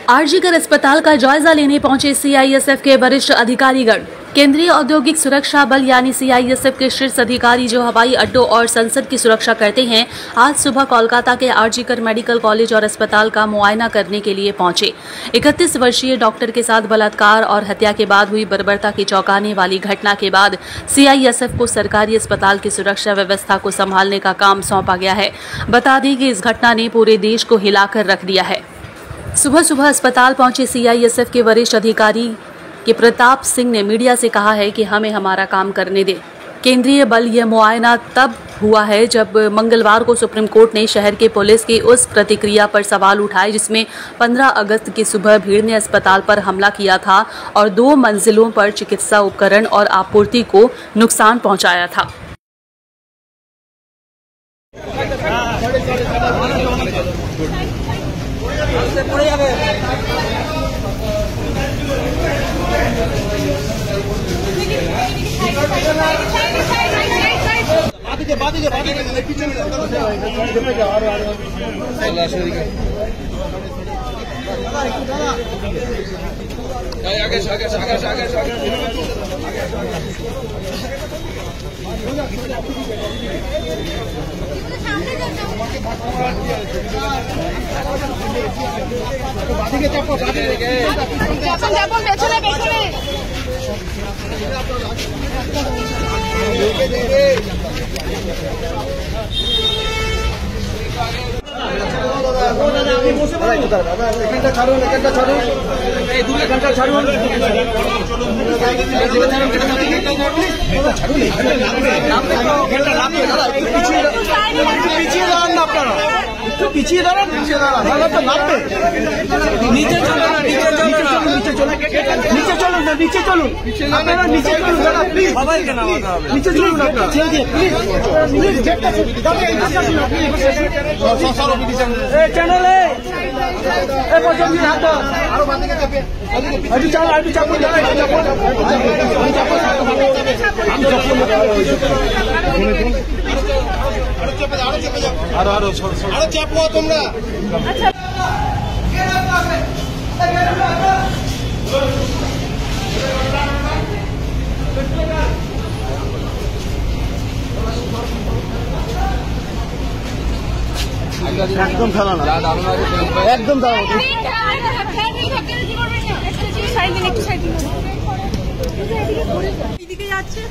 आरजीकर अस्पताल का जायजा लेने पहुंचे सीआईएसएफ के वरिष्ठ अधिकारीगण। केंद्रीय औद्योगिक सुरक्षा बल यानी सीआईएसएफ के शीर्ष अधिकारी जो हवाई अड्डों और संसद की सुरक्षा करते हैं, आज सुबह कोलकाता के आरजीकर मेडिकल कॉलेज और अस्पताल का मुआयना करने के लिए पहुंचे। 31 वर्षीय डॉक्टर के साथ बलात्कार और हत्या के बाद हुई बर्बरता की चौंकाने वाली घटना के बाद सीआईएसएफ को सरकारी अस्पताल की सुरक्षा व्यवस्था को संभालने का काम सौंपा गया है। बता दें कि इस घटना ने पूरे देश को हिलाकर रख दिया है। सुबह सुबह अस्पताल पहुंचे सीआईएसएफ के वरिष्ठ अधिकारी के प्रताप सिंह ने मीडिया से कहा है कि हमें हमारा काम करने दें। केंद्रीय बल यह मुआयना तब हुआ है जब मंगलवार को सुप्रीम कोर्ट ने शहर के पुलिस की उस प्रतिक्रिया पर सवाल उठाए जिसमें 15 अगस्त की सुबह भीड़ ने अस्पताल पर हमला किया था और 2 मंजिलों पर चिकित्सा उपकरण और आपूर्ति को नुकसान पहुंचाया था। পিছিয়ে দাঁড়ান তো নামবে নিচে চলুন আপনারা নিচে চলুন দাদা প্লিজ সবাইকে নামাতে হবে নিচে চলুন আপনারা প্লিজ গেটটা এই চ্যানেলে এই পর্যন্ত হাত আরো বাঁধিকে চাপে আজু চাপো আরো চাপো তোমরা একদম ফেলা না একদম দাও এদিকে যাচ্ছে